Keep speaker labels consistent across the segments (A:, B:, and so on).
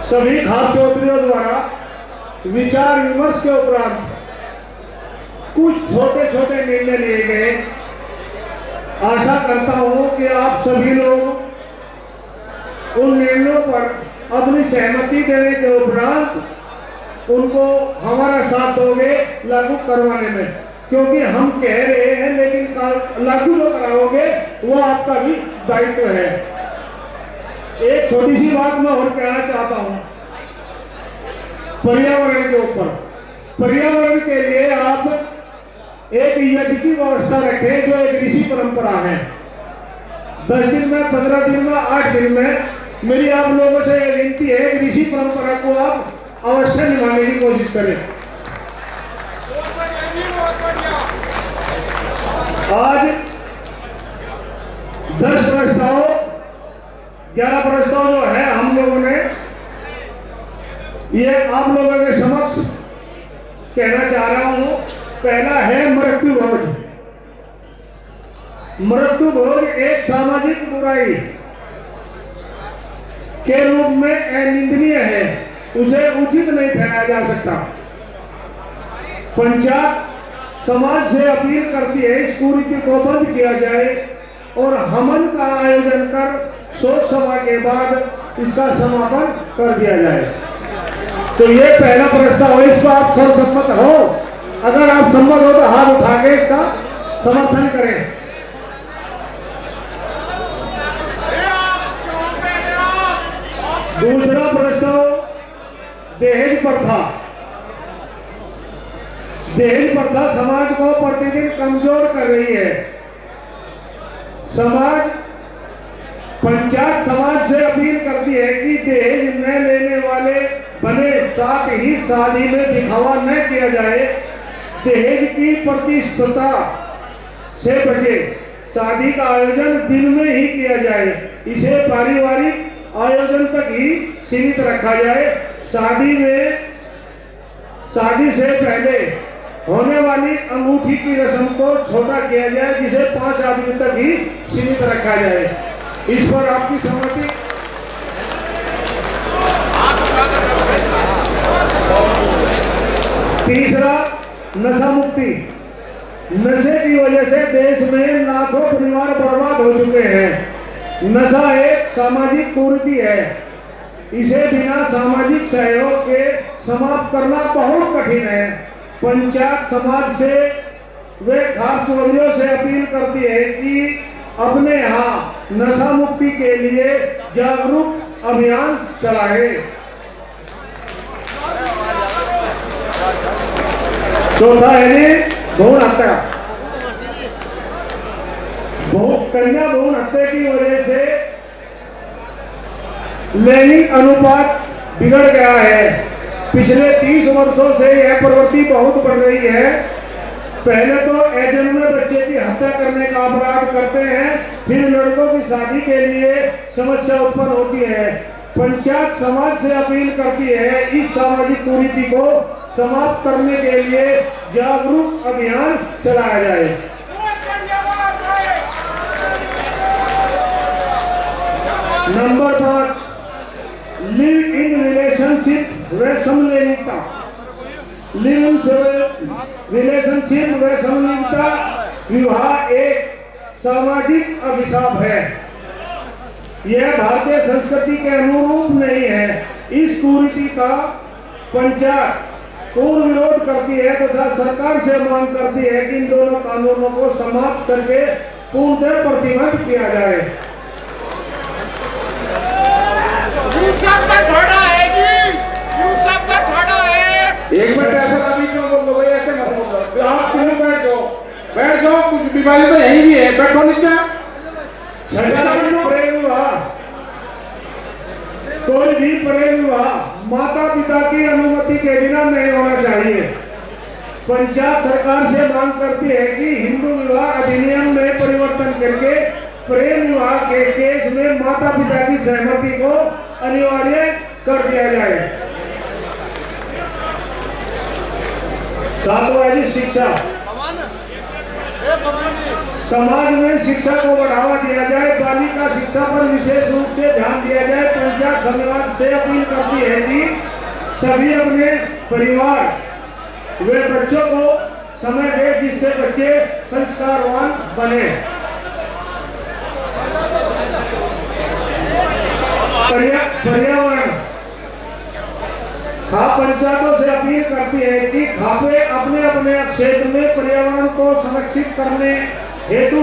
A: सभी खास चौधरीयों द्वारा विचार विमर्श के उपरांत कुछ छोटे छोटे निर्णय लिए गए। आशा करता हूं कि आप सभी लोग उन निर्णयों पर अपनी सहमति देने के उपरांत उनको हमारा साथ दोगे लागू करवाने में, क्योंकि हम कह रहे हैं लेकिन लागू जो कराओगे वो आपका भी दायित्व है। एक छोटी सी बात मैं और कहना चाहता हूं पर्यावरण के ऊपर। पर्यावरण के लिए आप एक यज्ञ की व्यवस्था रखें जो एक ऋषि परंपरा है। 10 दिन में, 15 दिन में, 8 दिन में मेरी आप लोगों से यह विनती है कि ऋषि परंपरा को आप अवश्य निभाने की कोशिश करें। आज 10 प्रस्ताव, 11 प्रस्ताव जो है हम लोगों ने ये आप लोगों के समक्ष कहना चाह रहा हूं। पहला है मृत्यु भोज। मृत्यु भोज एक सामाजिक बुराई के रूप में अनिंदनीय है, उसे उचित नहीं ठहराया जा सकता। पंचायत समाज से अपील करती है इस कुरीति को बंद किया जाए और हवन का आयोजन कर शोक सभा के बाद इसका समापन कर दिया जाए। तो ये पहला प्रस्ताव है, इसको आप सर्वसम्मत हो? अगर आप सम्मत हो तो हाथ उठा के इसका समर्थन करें। दूसरा प्रस्ताव दहेज प्रथा। दहेज प्रथा समाज को प्रतिदिन कमजोर कर रही है। पंचायत समाज से अपील करती है कि दहेज न लेने वाले बने, साथ ही शादी में दिखावा न किया जाए। दहेज की प्रतिस्पर्धा से बचे। शादी का आयोजन दिन में ही किया जाए। इसे पारिवारिक आयोजन तक ही सीमित रखा जाए। शादी से पहले होने वाली अंगूठी की रस्म को छोटा किया जाए, जिसे 5 आदमी तक ही सीमित रखा जाए। इस पर आपकी सहमति? तीसरा नशा मुक्ति। नशे की वजह से देश में लाखों परिवार बर्बाद हो चुके हैं। नशा एक सामाजिक कुरीति है। इसे बिना सामाजिक सहयोग के समाप्त करना बहुत कठिन है। पंचायत समाज से वे खास चौधरीयों से अपील करती है कि अपने यहाँ नशा मुक्ति के लिए जागरूक अभियान चलाए। चौथा है भ्रूण हत्या। कन्या भ्रूण हत्या की वजह से लैंगिक अनुपात बिगड़ गया है। पिछले 30 वर्षों से यह प्रवृत्ति बहुत बढ़ रही है। पहले तो अजन्मे बच्चे की हत्या करने का अपराध करते हैं, फिर लड़कों की शादी के लिए समस्या उत्पन्न होती है। पंचायत समाज से अपील करती है इस सामाजिक कुरीति को समाप्त करने के लिए जागरूक अभियान चलाया जाए। नंबर 5, लिव इन रिलेशनशिप व समलैंगिकता। लिव इन रिलेशनशिप व समलैंगिकता विवाह एक सामाजिक अभिशाप है। यह भारतीय संस्कृति के अनुरूप नहीं है। इस कुरीति का पंचायत पूर्ण विरोध करती है तथा सरकार से मांग करती है कि इन दोनों कानूनों को समाप्त करके पूर्णतः प्रतिबंध किया जाए।
B: एक मिनट ऐसा अभी क्यों बोल रहे हो? ऐसे मत बोलो। आप क्यों बैठ जाओ, कुछ बीमारी तो यही भी है, बैठो नीचे।
A: कोई भी प्रेम विवाह माता पिता की अनुमति के बिना नहीं होना चाहिए। पंचायत सरकार से मांग करती है कि हिंदू विवाह अधिनियम में परिवर्तन करके प्रेम विवाह के केस में माता पिता की सहमति को अनिवार्य कर दिया जाए। सातवां शिक्षा। समाज में शिक्षा को बढ़ावा दिया जाए, बालिका शिक्षा पर विशेष रूप से ध्यान दिया जाए। पंचायत समाज से अपील करती है कि सभी अपने परिवार वे बच्चों को समय दे जिससे बच्चे संस्कारवान बने। पर्यावरण खाप पंचायतों से अपील करती है कि खापे अपने अपने क्षेत्र में पर्यावरण को संरक्षित करने हेतु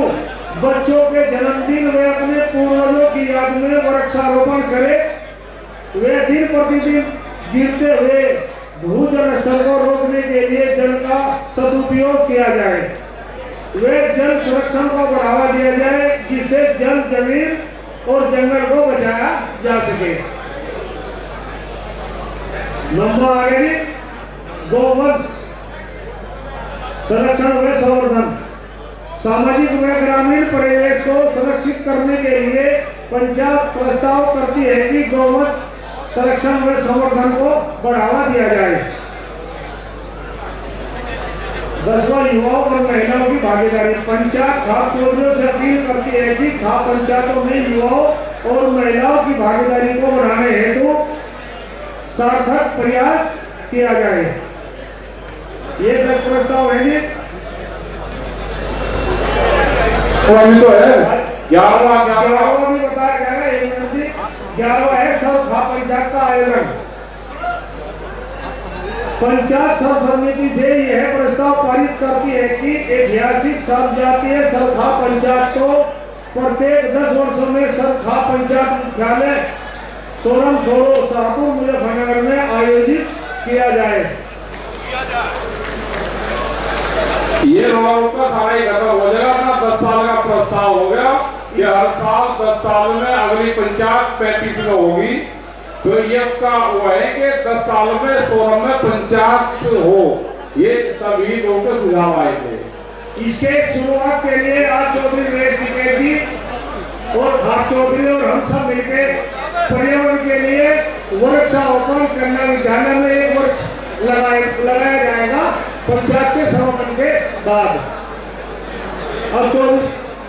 A: बच्चों के जन्मदिन व अपने पूर्वजों की याद में वृक्षारोपण करें। वे दिन प्रतिदिन गिरते हुए भूजल स्तर को रोकने के लिए जल का सदुपयोग किया जाए। वे जल संरक्षण को बढ़ावा दिया जाए जिससे जल, जमीन और जंगल को बचाया जा सके। नंबर आगे गौवंश संरक्षण व संवर्धन। सामाजिक व ग्रामीण परिवेश को संरक्षित करने के लिए पंचायत प्रस्ताव करती है कि गौवंश संरक्षण व संवर्धन को बढ़ावा दिया जाए। 10वां युवाओं और महिलाओं की भागीदारी। पंचायत खाप चौधरी से अपील करती है कि खाप पंचायतों में युवाओं और महिलाओं की भागीदारी को बढ़ाने हेतु सार्थक प्रयास किया जाए। ये 10 प्रस्ताव है।
B: तो है 11वां
A: भी बताया गया है। 11वां है सब खाप पंचायत का आयोजन। पंचायत सब समिति से यह प्रस्ताव पारित करती है कि ऐतिहासिक सब जातीय सरखा पंचायत को प्रत्येक 10 वर्षों में सरखा पंचायत मुख्यालय सोरम सोरो शाहपुर मुजफ्फरनगर में आयोजित किया जाए।
B: ये रोड का सारा ही खत्म हो जाएगा। अपना 10 साल का प्रस्ताव हो गया कि हर साल 10 साल में अगली पंचायत 35 में होगी। तो ये का वो है कि 10 साल में सोरम में पंचायत हो। ये सभी लोगों के सुझाव आए थे।
A: इसके शुरुआत के लिए आज चौधरी नरेश टिकैत जी और खाप चौधरी और हम सब मिलकर पर्यावरण के लिए वृक्षारोपण करना विद्यालय में एक वृक्ष लगाया जाएगा पंचायत के समापन के बाद। अब चौधरी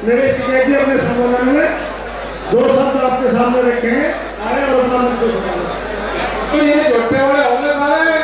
A: नरेश टिकैत जी अपने संबोधन में 2 शब्द आपके सामने रखेंगे। आए और अपना मंच सुनाएं।
B: तो ये छोटे वाले होने वाले